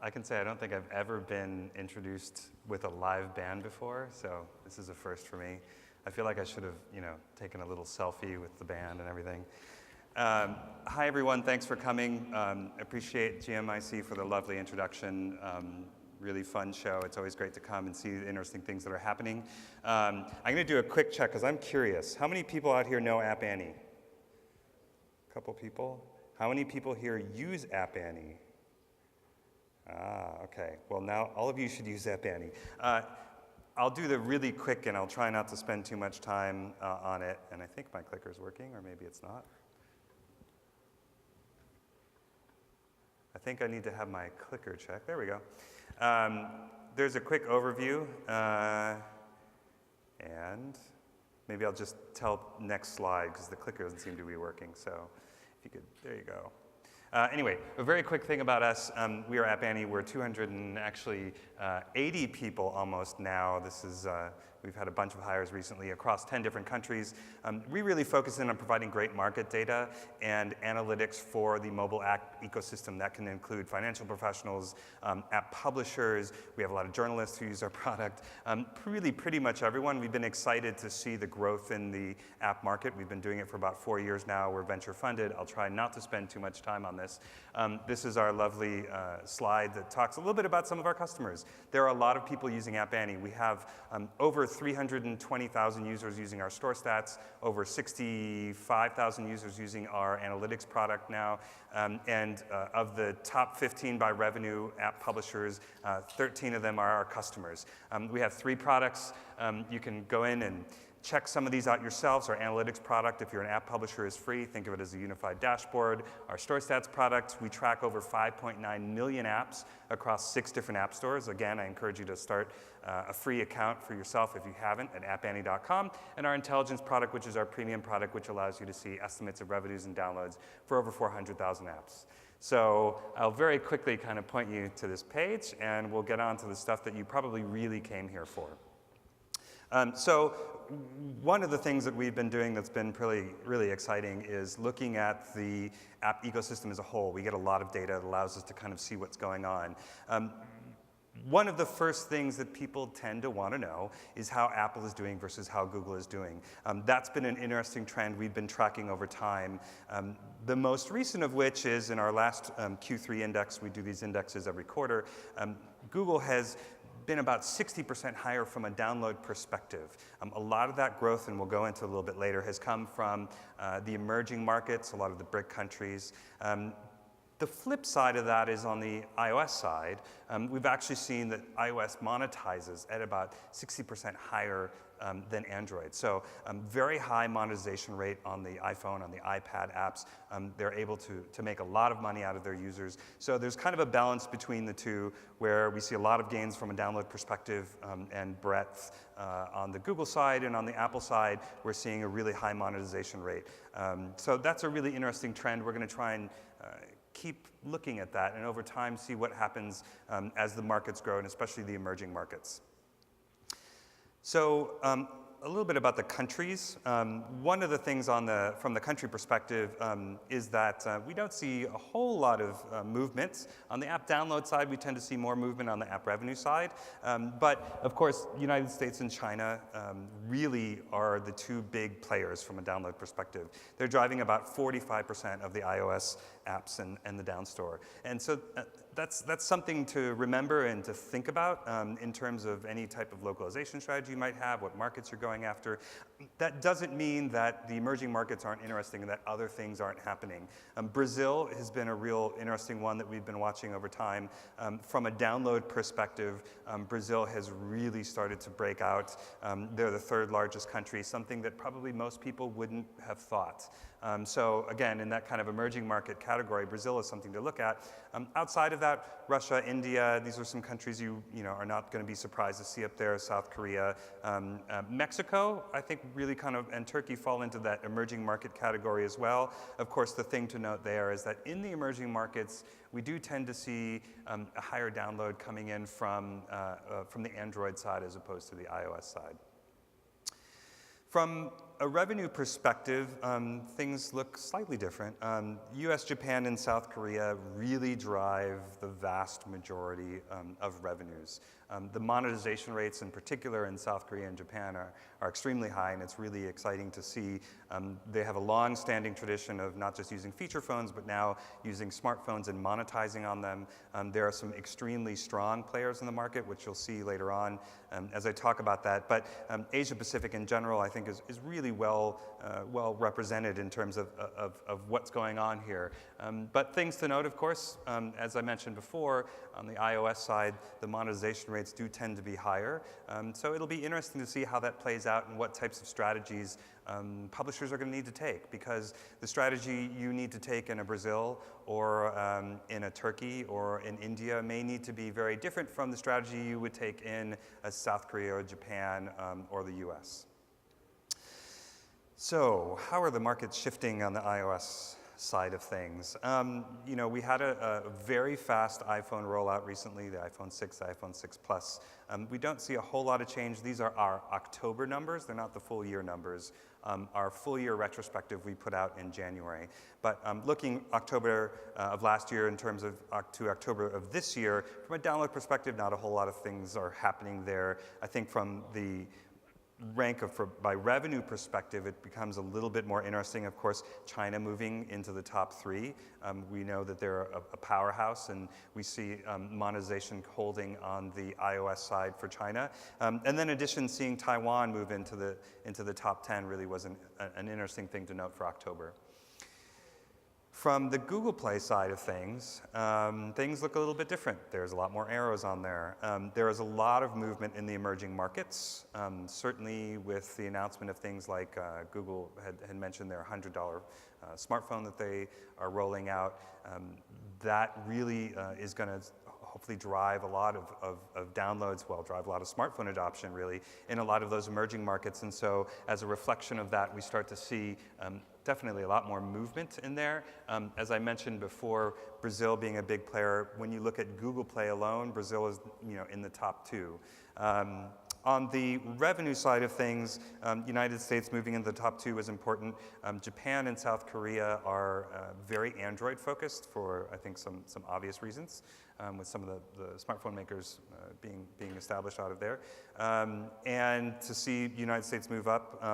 I can say I don't think I've ever been introduced with a live band before, so this is a first for me. I feel like I should have, taken a little selfie with the band and everything. Hi, everyone. Thanks for coming. Appreciate GMIC for the lovely introduction. Really fun show. It's always great to come and see the interesting things that are happening. I'm going to do a quick check because I'm curious. How many people out here know App Annie? A couple people. How many people here use App Annie? Okay. Well, now all of you should use App Annie. I'll do the really quick, and I'll try not to spend too much time on it. And I think my clicker's working, or maybe it's not. I think I need to have my clicker checked. There we go. There's a quick overview, and maybe I'll just tell next slide because the clicker doesn't seem to be working. So if you could, there you go. Anyway, a very quick thing about us. We are App Annie. We're 280 people almost now. This is, we've had a bunch of hires recently across 10 different countries. We really focus in on providing great market data and analytics for the mobile app ecosystem. That can include financial professionals, app publishers. We have a lot of journalists who use our product. Really, pretty much everyone. We've been excited to see the growth in the app market. We've been doing it for about 4 years now. We're venture funded. I'll try not to spend too much time on this. This is our lovely slide that talks a little bit about some of our customers. There are a lot of people using App Annie. We have over 320,000 users using our store stats, over 65,000 users using our analytics product now, and of the top 15 by revenue app publishers, 13 of them are our customers. We have 3 products. You can go in and check some of these out yourselves. Our analytics product, if you're an app publisher, is free. Think of it as a unified dashboard. Our store stats product, we track over 5.9 million apps across 6 different app stores. Again, I encourage you to start a free account for yourself if you haven't at appannie.com. And our intelligence product, which is our premium product, which allows you to see estimates of revenues and downloads for over 400,000 apps. So I'll very quickly kind of point you to this page, and we'll get on to the stuff that you probably really came here for. So one of the things that we've been doing that's been really exciting is looking at the app ecosystem as a whole. We get a lot of data that allows us to kind of see what's going on. One of the first things that people tend to want to know is how Apple is doing versus how Google is doing. That's been an interesting trend we've been tracking over time. The most recent of which is in our last Q3 index. We do these indexes every quarter. Google has been about 60% higher from a download perspective. A lot of that growth, and we'll go into a little bit later, has come from the emerging markets, a lot of the BRIC countries. The flip side of that is on the iOS side. We've actually seen that iOS monetizes at about 60% higher than Android. So very high monetization rate on the iPhone, on the iPad apps. They're able to make a lot of money out of their users. So there's kind of a balance between the two where we see a lot of gains from a download perspective and breadth on the Google side, and on the Apple side, we're seeing a really high monetization rate. So that's a really interesting trend. We're going to try and keep looking at that and over time see what happens as the markets grow, and especially the emerging markets. So a little bit about the countries. One of the things from the country perspective is that we don't see a whole lot of movements. On the app download side, we tend to see more movement on the app revenue side. But of course, United States and China really are the 2 big players from a download perspective. They're driving about 45% of the iOS apps and the down store. And so that's something to remember and to think about in terms of any type of localization strategy you might have, what markets you're going after. That doesn't mean that the emerging markets aren't interesting and that other things aren't happening. Brazil has been a real interesting one that we've been watching over time. From a download perspective, Brazil has really started to break out. They're the 3rd largest country, something that probably most people wouldn't have thought. So again, in that kind of emerging market category, Brazil is something to look at. Outside of that, Russia, India, these are some countries you are not going to be surprised to see up there. South Korea, Mexico, I think really kind of, and Turkey fall into that emerging market category as well. Of course, the thing to note there is that in the emerging markets, we do tend to see a higher download coming in from the Android side as opposed to the iOS side. From a revenue perspective, things look slightly different. US, Japan, and South Korea really drive the vast majority of revenues. The monetization rates in particular in South Korea and Japan are extremely high, and it's really exciting to see. They have a long-standing tradition of not just using feature phones, but now using smartphones and monetizing on them. There are some extremely strong players in the market, which you'll see later on as I talk about that. But Asia Pacific in general, I think, is really well represented in terms of what's going on here. But things to note, of course, as I mentioned before, on the iOS side, the monetization rates do tend to be higher. So it'll be interesting to see how that plays out and what types of strategies publishers are going to need to take, because the strategy you need to take in a Brazil or in a Turkey or in India may need to be very different from the strategy you would take in a South Korea or Japan or the US. So how are the markets shifting on the iOS side of things? You know, we had a very fast iPhone rollout recently, the iPhone 6, the iPhone 6 Plus. We don't see a whole lot of change. These are our October numbers. They're not the full year numbers. Our full year retrospective we put out in January. But looking October of last year in terms of to October of this year, from a download perspective, not a whole lot of things are happening there. I think from the rank by revenue perspective, it becomes a little bit more interesting. Of course, China moving into the top 3. We know that they're a powerhouse, and we see monetization holding on the iOS side for China. And then in addition, seeing Taiwan move into the top 10 really was an interesting thing to note for October. From the Google Play side of things, things look a little bit different. There's a lot more arrows on there. There is a lot of movement in the emerging markets, certainly with the announcement of things like Google had mentioned their $100 smartphone that they are rolling out. That really is going to hopefully drive a lot of downloads, well, drive a lot of smartphone adoption really in a lot of those emerging markets. And so as a reflection of that, we start to see definitely a lot more movement in there. As I mentioned before, Brazil being a big player, when you look at Google Play alone, Brazil is in the top 2. On the revenue side of things, United States moving into the top 2 is important. Japan and South Korea are very Android focused for, I think, some obvious reasons, with some of the smartphone makers being established out of there. And to see the United States move up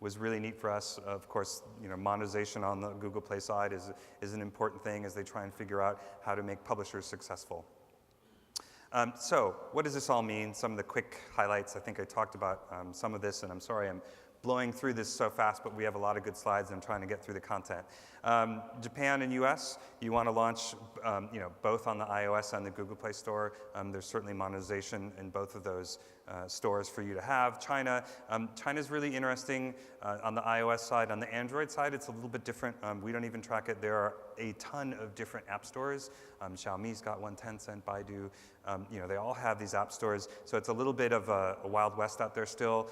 was really neat for us. Of course, monetization on the Google Play side is an important thing as they try and figure out how to make publishers successful. So what does this all mean? Some of the quick highlights. I think I talked about some of this, and I'm sorry I'm blowing through this so fast, but we have a lot of good slides and I'm trying to get through the content. Japan and US, you want to launch both on the iOS and the Google Play Store. There's certainly monetization in both of those stores for you to have. China's really interesting on the iOS side. On the Android side, it's a little bit different. We don't even track it. There are a ton of different app stores. Xiaomi's got one, Tencent, Baidu. They all have these app stores. So it's a little bit of a Wild West out there still.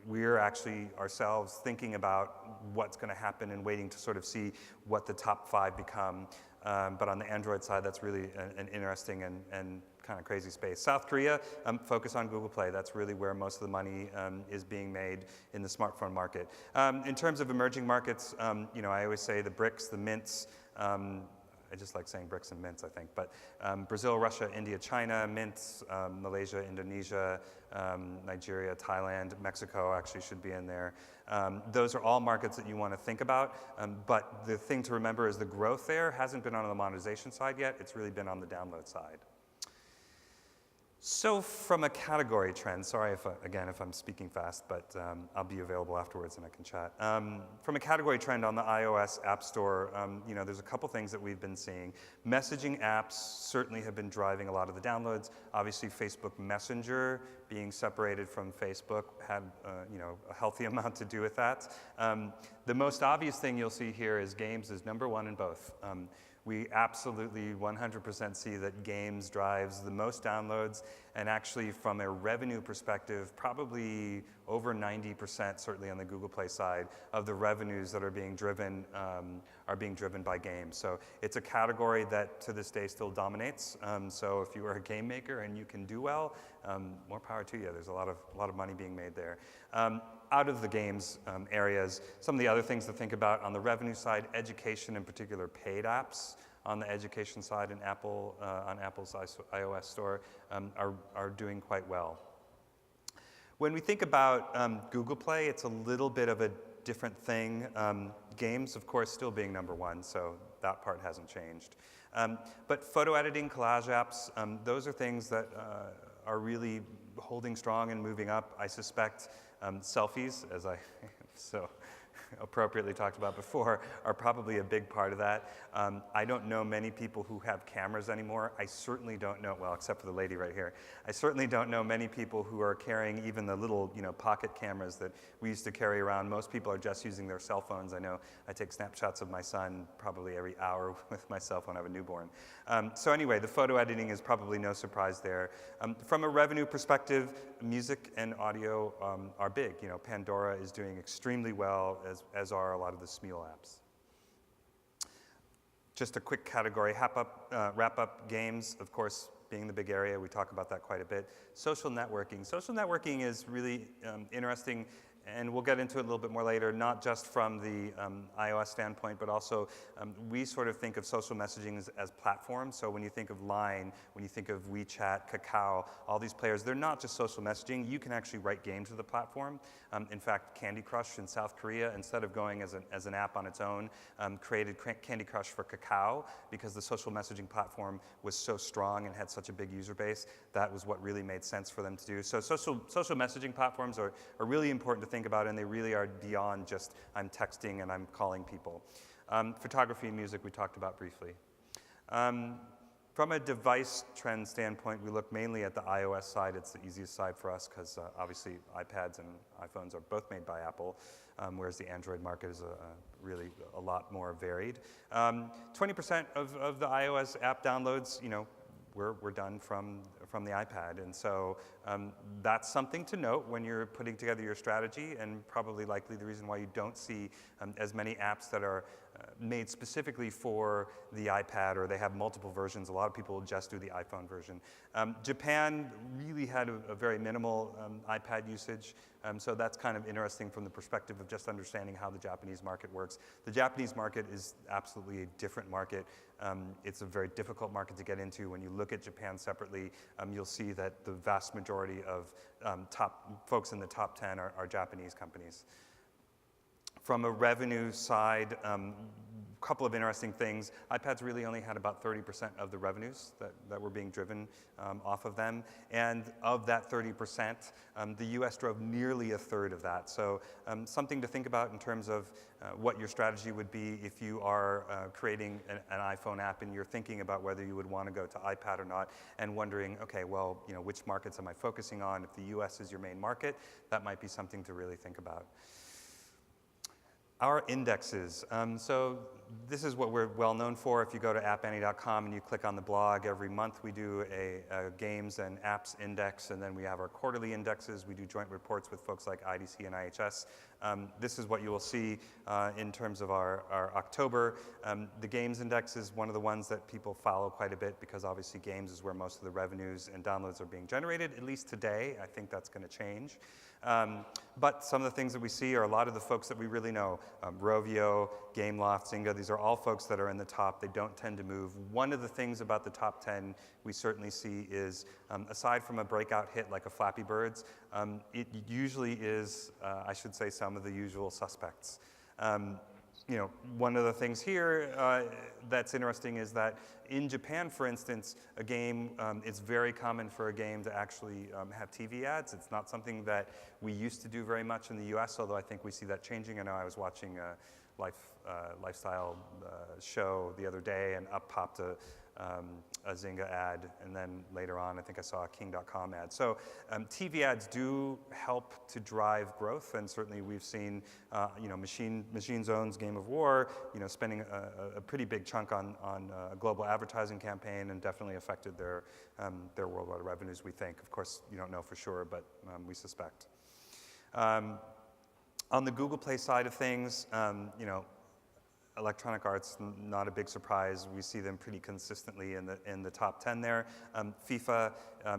We're actually ourselves thinking about what's going to happen and waiting to sort of see what the top 5 become. But on the Android side, that's really an interesting and kind of crazy space. South Korea, focus on Google Play. That's really where most of the money is being made in the smartphone market. In terms of emerging markets, I always say the BRICS, the mints. I just like saying BRICS and mints, I think. But Brazil, Russia, India, China, mints, Malaysia, Indonesia, Nigeria, Thailand, Mexico actually should be in there. Those are all markets that you want to think about. But the thing to remember is the growth there hasn't been on the monetization side yet. It's really been on the download side. So from a category trend, sorry if I'm speaking fast, but I'll be available afterwards and I can chat. From a category trend on the iOS App Store, there's a couple things that we've been seeing. Messaging apps certainly have been driving a lot of the downloads. Obviously, Facebook Messenger being separated from Facebook had a healthy amount to do with that. The most obvious thing you'll see here is games is number 1 in both. We absolutely 100% see that games drives the most downloads, and actually from a revenue perspective, probably over 90%, certainly on the Google Play side, of the revenues that are being driven by games. So it's a category that to this day still dominates. So if you are a game maker and you can do well, more power to you. There's a lot of money being made there. Out of the games areas, some of the other things to think about on the revenue side, education, in particular paid apps on the education side in Apple, on Apple's iOS store are doing quite well. When we think about Google Play, it's a little bit of a different thing. Games, of course, still being #1, so that part hasn't changed. But photo editing, collage apps, those are things that are really holding strong and moving up. I suspect selfies, as I so appropriately talked about before, are probably a big part of that. I don't know many people who have cameras anymore. I certainly don't know, well, except for the lady right here. I certainly don't know many people who are carrying even the little, pocket cameras that we used to carry around. Most people are just using their cell phones. I know I take snapshots of my son probably every hour with my cell phone. I have a newborn. So anyway, the photo editing is probably no surprise there. From a revenue perspective, music and audio are big. Pandora is doing extremely well, as are a lot of the Smule apps. Just a quick category, wrap-up games, of course, being the big area. We talk about that quite a bit. Social networking. Social networking is really interesting, and we'll get into it a little bit more later, not just from the iOS standpoint, but also we sort of think of social messaging as platforms. So when you think of Line, when you think of WeChat, Kakao, all these players, they're not just social messaging. You can actually write games to the platform. In fact, Candy Crush in South Korea, instead of going as an app on its own, created Candy Crush for Kakao because the social messaging platform was so strong and had such a big user base. That was what really made sense for them to do. So social messaging platforms are really important to think about, and they really are beyond just I'm texting and I'm calling people. Photography and music we talked about briefly. From a device trend standpoint, we look mainly at the iOS side. It's the easiest side for us because obviously iPads and iPhones are both made by Apple, whereas the Android market is really a lot more varied. 20% of the iOS app downloads, we're done from the iPad. And so that's something to note when you're putting together your strategy, and probably likely the reason why you don't see as many apps that are made specifically for the iPad, or they have multiple versions. A lot of people just do the iPhone version. Japan really had a very minimal iPad usage, so that's kind of interesting from the perspective of just understanding how the Japanese market works. The Japanese market is absolutely a different market. It's a very difficult market to get into. When you look at Japan separately, you'll see that the vast majority of folks in the top 10 are Japanese companies. From a revenue side, couple of interesting things. iPads really only had about 30% of the revenues that were being driven off of them. And of that 30%, the US drove nearly a third of that. So something to think about in terms of what your strategy would be if you are creating an iPhone app and you're thinking about whether you would want to go to iPad or not, and wondering, okay, well, which markets am I focusing on? If the US is your main market, that might be something to really think about. Our indexes. So this is what we're well known for. If you go to appannie.com and you click on the blog, every month we do a games and apps index, and then we have our quarterly indexes. We do joint reports with folks like IDC and IHS. This is what you will see in terms of our October. The games index is one of the ones that people follow quite a bit because obviously games is where most of the revenues and downloads are being generated, at least today. I think that's going to change. But some of the things that we see are a lot of the folks that we really know. Rovio, Gameloft, Zynga, these are all folks that are in the top. They don't tend to move. One of the things about the top 10 we certainly see is, aside from a breakout hit like a Flappy Birds, it usually is, I should say, some of the usual suspects. One of the things here that's interesting is that in Japan, for instance, a game, it's very common for a game to actually have TV ads. It's not something that we used to do very much in the US, although I think we see that changing. I know I was watching a lifestyle show the other day, and up popped a Zynga ad, and then later on I think I saw a King.com ad. So TV ads do help to drive growth, and certainly we've seen Machine Zone's Game of War spending a pretty big chunk on a global advertising campaign, and definitely affected their worldwide revenues, we think. Of course, you don't know for sure, but we suspect. On the Google Play side of things, Electronic Arts, not a big surprise. We see them pretty consistently in the top 10 there. FIFA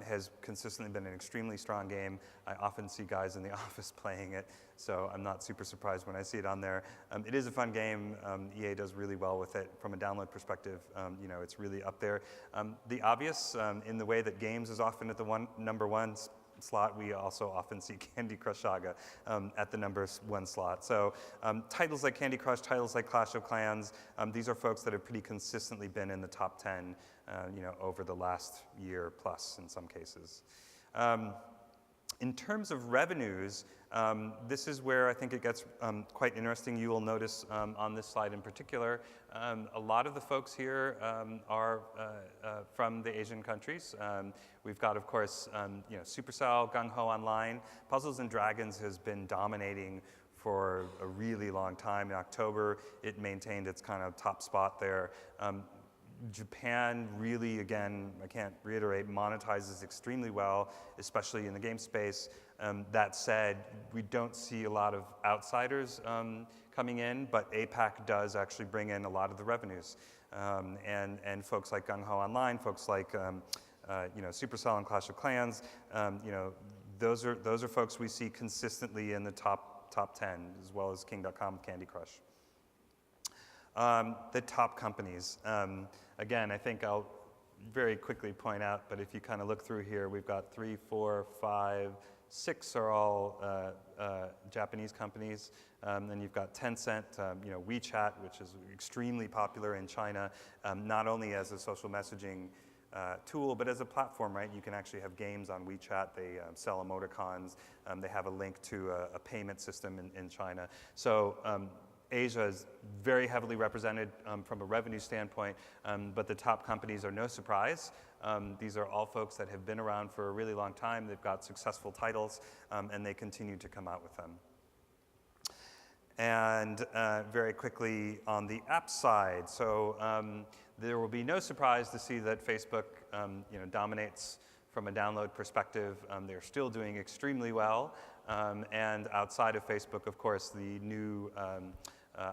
has consistently been an extremely strong game. I often see guys in the office playing it, so I'm not super surprised when I see it on there. It is a fun game. EA does really well with it from a download perspective. You know, it's really up there. The obvious, in the way that games is often at the number one slot, we also often see Candy Crush Saga at the number one slot. So titles like Candy Crush, titles like Clash of Clans, these are folks that have pretty consistently been in the top 10, you know, over the last year plus in some cases. In terms of revenues, this is where I think it gets quite interesting. You will notice on this slide in particular, a lot of the folks here are from the Asian countries. We've got, of course, you know, Supercell, Gung Ho Online. Puzzles and Dragons has been dominating for a really long time. In October, it maintained its kind of top spot there. Japan really, again, I can't reiterate, monetizes extremely well, especially in the game space. That said, we don't see a lot of outsiders coming in, but APAC does actually bring in a lot of the revenues. And folks like Gung Ho Online, folks like you know, Supercell and Clash of Clans, you know, those are folks we see consistently in the top 10, as well as King.com, Candy Crush. The top companies. Again, I think I'll very quickly point out, but if you kind of look through here, we've got 3, 4, 5, 6 are all Japanese companies. Then you've got Tencent, you know, WeChat, which is extremely popular in China, not only as a social messaging tool, but as a platform, right? You can actually have games on WeChat. They sell emoticons. They have a link to a payment system in China. So Asia is very heavily represented from a revenue standpoint, but the top companies are no surprise. These are all folks that have been around for a really long time. They've got successful titles, and they continue to come out with them. And very quickly on the app side, so there will be no surprise to see that Facebook you know, dominates from a download perspective. They're still doing extremely well. And outside of Facebook, of course, the new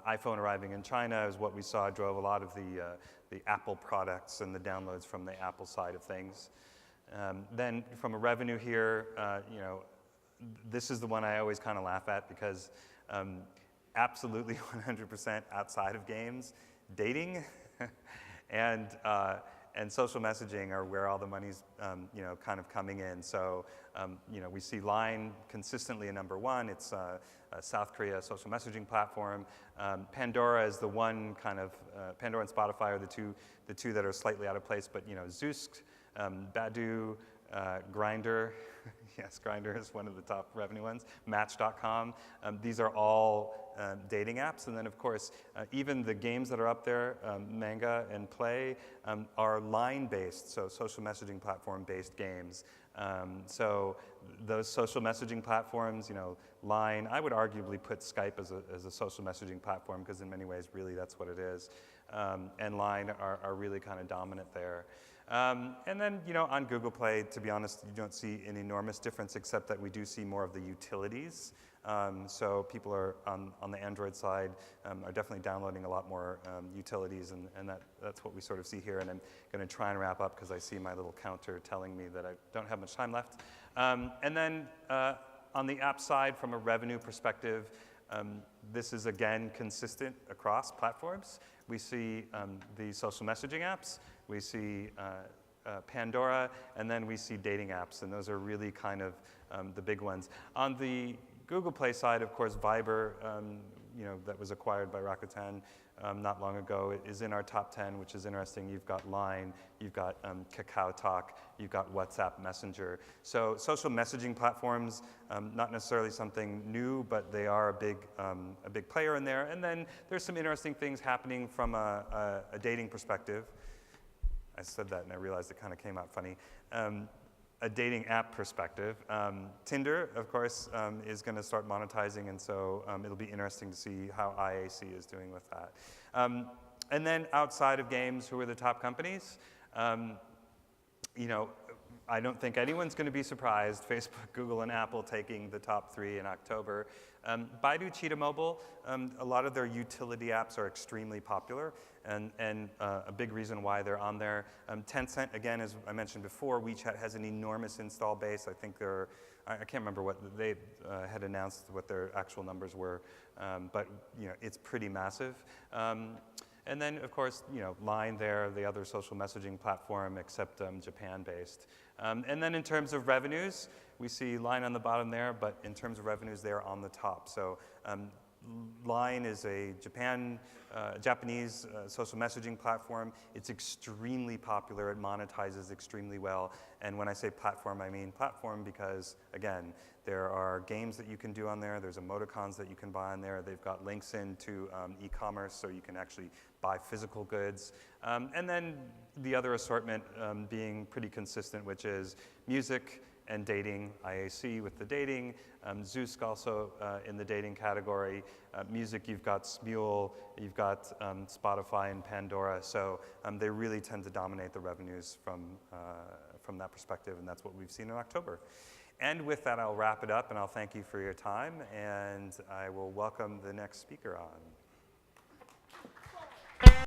iPhone arriving in China is what we saw drove a lot of the Apple products and the downloads from the Apple side of things. Then from a revenue here, you know, this is the one I always kind of laugh at because absolutely 100% outside of games, dating and social messaging are where all the money's you know, kind of coming in. So you know, we see Line consistently at number one. It's South Korea social messaging platform. Pandora is the one kind of Pandora and Spotify are the two that are slightly out of place. But you know, Zoosk, Badu, Grindr. Yes, Grindr is one of the top revenue ones. Match.com. These are all dating apps. And then, of course, even the games that are up there, Manga and Play, are line-based, so social messaging platform-based games. So those social messaging platforms, you know, Line, I would arguably put Skype as a social messaging platform because in many ways, really, that's what it is. And Line are really kind of dominant there. And then, you know, on Google Play, to be honest, you don't see an enormous difference except that we do see more of the utilities. So people are on the Android side are definitely downloading a lot more utilities, and that's what we sort of see here. And I'm going to try and wrap up because I see my little counter telling me that I don't have much time left. And then on the app side, from a revenue perspective, this is again consistent across platforms. We see the social messaging apps, we see Pandora, and then we see dating apps, and those are really kind of the big ones. On the Google Play side, of course, Viber, you know, that was acquired by Rakuten not long ago, is in our top 10, which is interesting. You've got Line, you've got Kakao Talk, you've got WhatsApp Messenger. So social messaging platforms, not necessarily something new, but they are a big player in there. And then there's some interesting things happening from a dating perspective. I said that and I realized it kind of came out funny. A dating app perspective. Tinder, of course, is going to start monetizing, and so it'll be interesting to see how IAC is doing with that. And then outside of games, who are the top companies? You know, I don't think anyone's going to be surprised, Facebook, Google, and Apple taking the top 3 in October. Baidu Cheetah Mobile, a lot of their utility apps are extremely popular, and a big reason why they're on there. Tencent, again, as I mentioned before, WeChat has an enormous install base. I think I can't remember what they had announced what their actual numbers were, but it's pretty massive. And then, of course, Line there, the other social messaging platform, except Japan-based. And then in terms of revenues, we see Line on the bottom there, but in terms of revenues, they're on the top. So Line is a Japanese social messaging platform. It's extremely popular. It monetizes extremely well. And when I say platform, I mean platform because, again, there are games that you can do on there. There's emoticons that you can buy on there. They've got links into e-commerce, so you can actually buy physical goods. And then the other assortment being pretty consistent, which is music and dating, IAC with the dating, Zoosk also in the dating category. Music, you've got Smule, you've got Spotify and Pandora, so they really tend to dominate the revenues from that perspective, and that's what we've seen in October. And with that, I'll wrap it up, and I'll thank you for your time, and I will welcome the next speaker on.